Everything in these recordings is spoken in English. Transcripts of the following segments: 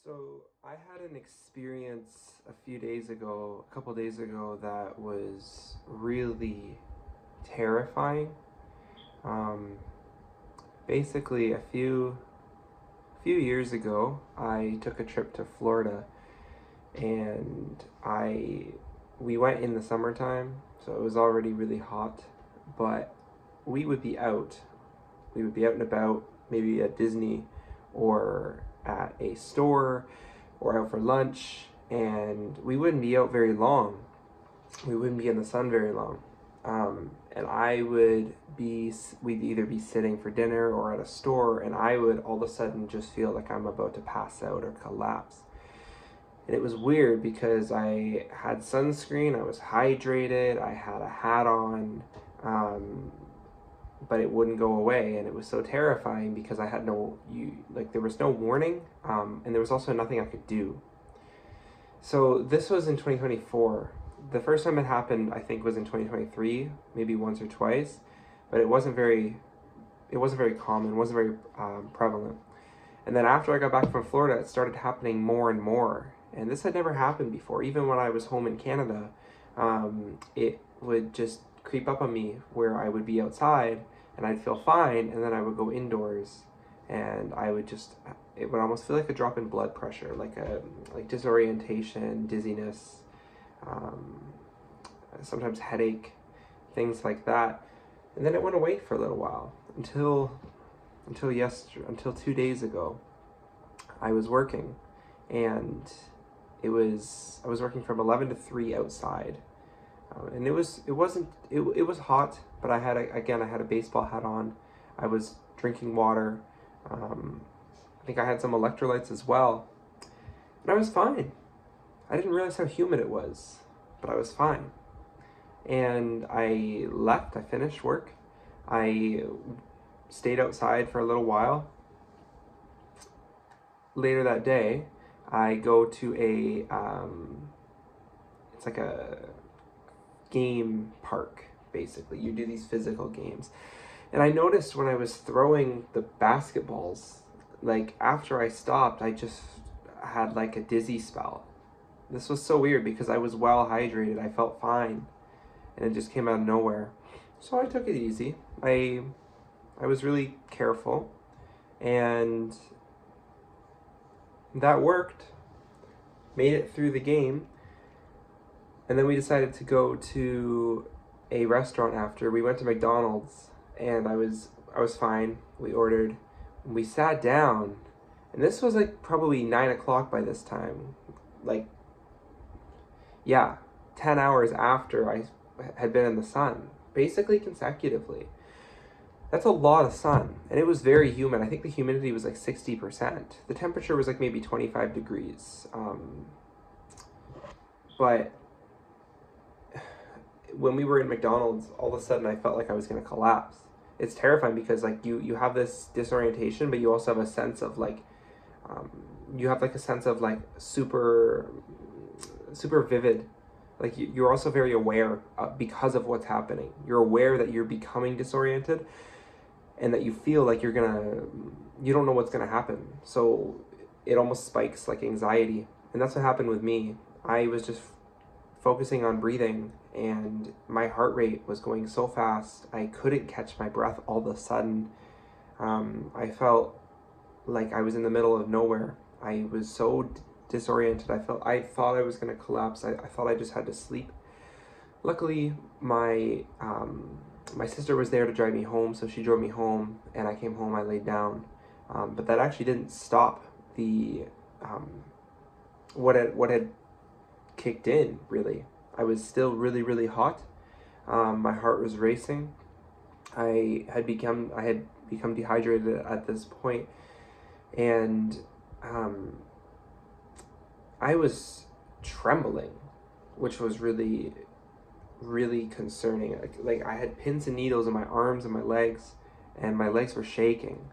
So I had an experience a couple days ago, that was really terrifying. Um, Basically, a few years ago, I took a trip to Florida, and I we went in the summertime, so it was already really hot, but we would be out. We would be out and about, maybe at Disney or at a store or out for lunch, and we wouldn't be out very long. We wouldn't be in the sun very long. And we'd either be sitting for dinner or at a store, and I would all of a sudden just feel like I'm about to pass out or collapse. And it was weird because I had sunscreen, I was hydrated, I had a hat on, um, but it wouldn't go away, and it was so terrifying because I had there was no warning, and there was also nothing I could do. So this was in 2024. The first time it happened, I think, was in 2023, maybe once or twice, but it wasn't very common, it wasn't very prevalent. And then after I got back from Florida, it started happening more and more, and this had never happened before. Even when I was home in Canada, it would just creep up on me where I would be outside and I'd feel fine, and then I would go indoors, and it would almost feel like a drop in blood pressure, like disorientation, dizziness, um, sometimes headache, things like that. And then it went away for a little while until 2 days ago. I was working, and I was working from 11 to 3 outside, and it was hot, but I had a baseball hat on. I was drinking water. I think I had some electrolytes as well, and I was fine. I didn't realize how humid it was, but I was fine. And I left. I finished work. I stayed outside for a little while. Later that day, I go to it's like a game park, basically. You do these physical games. And I noticed when I was throwing the basketballs, like after I stopped, I just had like a dizzy spell. This was so weird because I was well hydrated. I felt fine, and it just came out of nowhere. So I took it easy. I was really careful, and that worked. Made it through the game, and then we decided to go to a restaurant after. We went to McDonald's, and I was fine. We ordered, and we sat down, and this was like probably 9 o'clock by this time. Like, yeah, 10 hours after I had been in the sun, basically consecutively. That's a lot of sun, and it was very humid. I think the humidity was like 60%. The temperature was like maybe 25 degrees. But when we were in McDonald's, all of a sudden I felt like I was going to collapse. It's terrifying because like you have this disorientation, but you also have a sense of like um, you have like a sense of like super vivid. Like you're also very aware, because of what's happening. You're aware that you're becoming disoriented, and that you feel like you don't know what's gonna happen. So it almost spikes like anxiety, and that's what happened with me. I was just focusing on breathing, and my heart rate was going so fast I couldn't catch my breath. All of a sudden, I felt like I was in the middle of nowhere. I was so disoriented. I thought I was gonna collapse. I thought I just had to sleep. Luckily, my sister was there to drive me home, so she drove me home, and I came home. I laid down, but that actually didn't stop the what had kicked in. Really, I was still really really hot. My heart was racing. I had become dehydrated at this point, and I was trembling, which was really really concerning. Like I had pins and needles in my arms and my legs, and my legs were shaking.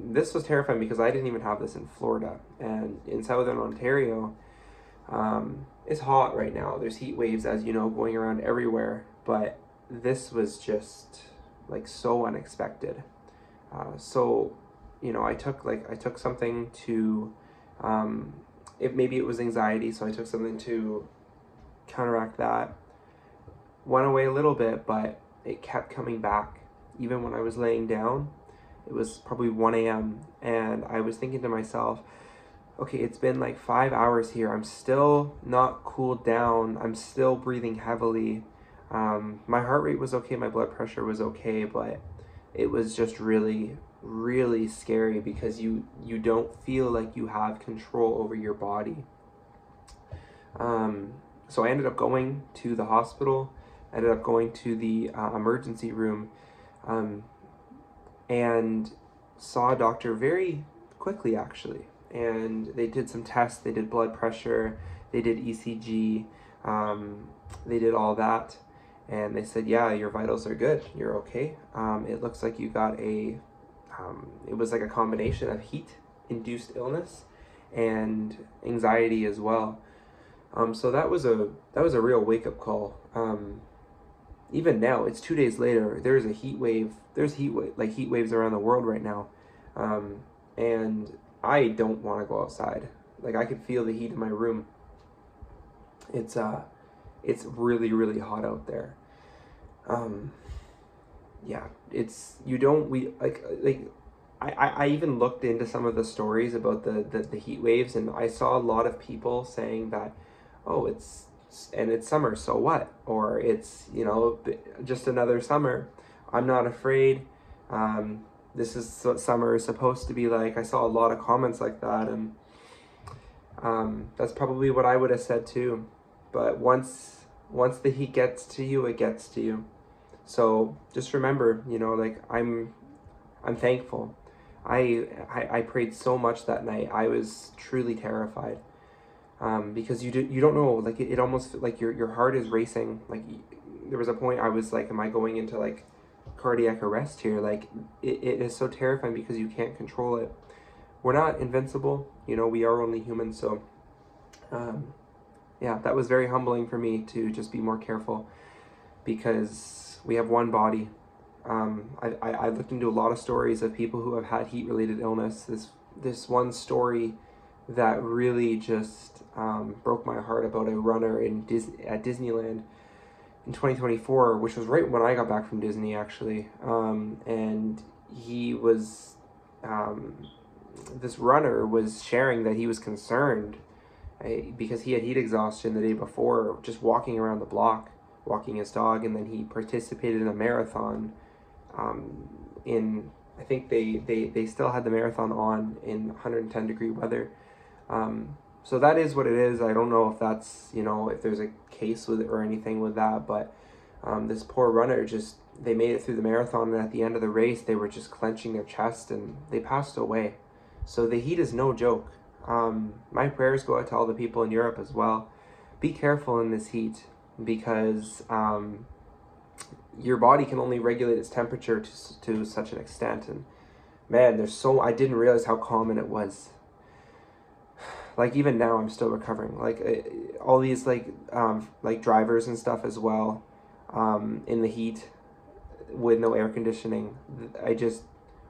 This was terrifying because I didn't even have this in Florida, and in southern Ontario, it's hot right now. There's heat waves, as you know, going around everywhere, but this was just like so unexpected. So, I took something to Maybe it was anxiety, so I took something to counteract that. Went away a little bit, but it kept coming back. Even when I was laying down, it was probably 1 a.m. and I was thinking to myself, okay, it's been like 5 hours here. I'm still not cooled down. I'm still breathing heavily. My heart rate was okay. My blood pressure was okay, but it was just really, really scary because you don't feel like you have control over your body. So I ended up going to the hospital, ended up going to the emergency room, and saw a doctor very quickly, actually. And they did some tests. They did blood pressure, they did ECG, they did all that. And they said, yeah, your vitals are good. You're okay. It looks like you got it was like a combination of heat-induced illness and anxiety as well. So that was a real wake-up call. Even now, it's 2 days later. There's a heat wave. There's heat waves around the world right now, and I don't want to go outside. Like, I could feel the heat in my room. It's really, really hot out there. Yeah, I even looked into some of the stories about the heat waves, and I saw a lot of people saying that, oh, it's summer, so what? Or it's, just another summer. I'm not afraid. This is what summer is supposed to be like. I saw a lot of comments like that, and that's probably what I would have said too. But once the heat gets to you, it gets to you. So just remember, I'm thankful. I prayed so much that night. I was truly terrified, because you don't know, like it almost like your heart is racing. Like, there was a point I was like, am I going into like cardiac arrest here? Like, it is so terrifying because you can't control it. We're not invincible, we are only human. So yeah, that was very humbling for me to just be more careful, because we have one body. I looked into a lot of stories of people who have had heat-related illness. This one story that really just broke my heart, about a runner at Disneyland in 2024, which was right when I got back from Disney, actually. And he was, this runner was sharing that he was concerned because he had heat exhaustion the day before, just walking around the block, walking his dog, and then he participated in a marathon. I think they still had the marathon on in 110 degree weather. So that is what it is. I don't know if that's, if there's a case with it or anything with that, but this poor runner, they made it through the marathon, and at the end of the race, they were just clenching their chest, and they passed away. So the heat is no joke. My prayers go out to all the people in Europe as well. Be careful in this heat, because your body can only regulate its temperature to such an extent. And man, I didn't realize how common it was. Like, even now, I'm still recovering. Like, all these like drivers and stuff as well, in the heat with no air conditioning.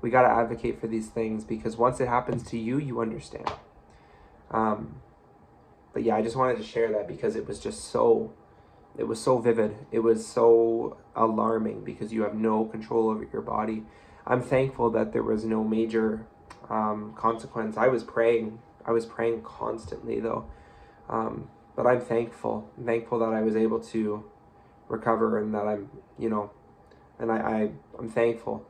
We gotta advocate for these things, because once it happens to you, you understand. But yeah, I just wanted to share that because it was so vivid. It was so alarming because you have no control over your body. I'm thankful that there was no major consequence. I was praying constantly, though. But I'm thankful. I'm thankful that I was able to recover, and that I'm, and I'm thankful.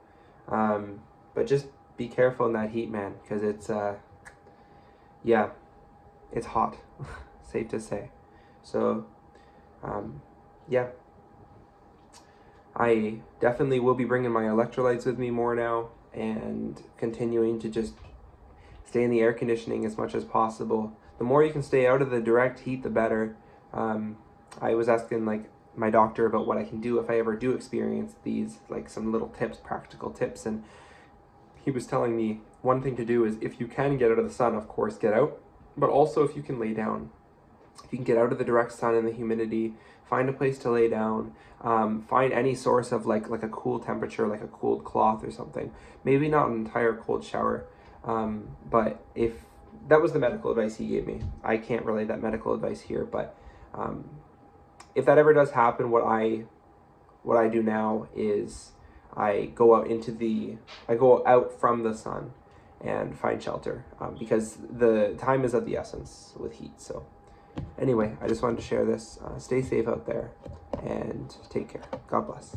But just be careful in that heat, man, because it's hot, safe to say. So, yeah, I definitely will be bringing my electrolytes with me more now, and continuing to just stay in the air conditioning as much as possible. The more you can stay out of the direct heat, the better. I was asking my doctor about what I can do if I ever do experience these, some little tips, practical tips, and he was telling me one thing to do is, if you can get out of the sun, of course, get out, but also if you can lay down. If you can get out of the direct sun and the humidity, find a place to lay down. Find any source of like a cool temperature, like a cooled cloth or something. Maybe not an entire cold shower, but if that was the medical advice he gave me. I can't relay that medical advice here, but if that ever does happen, what I do now is I go out from the sun and find shelter, because the time is of the essence with heat. So anyway, I just wanted to share this. Stay safe out there and take care. God bless.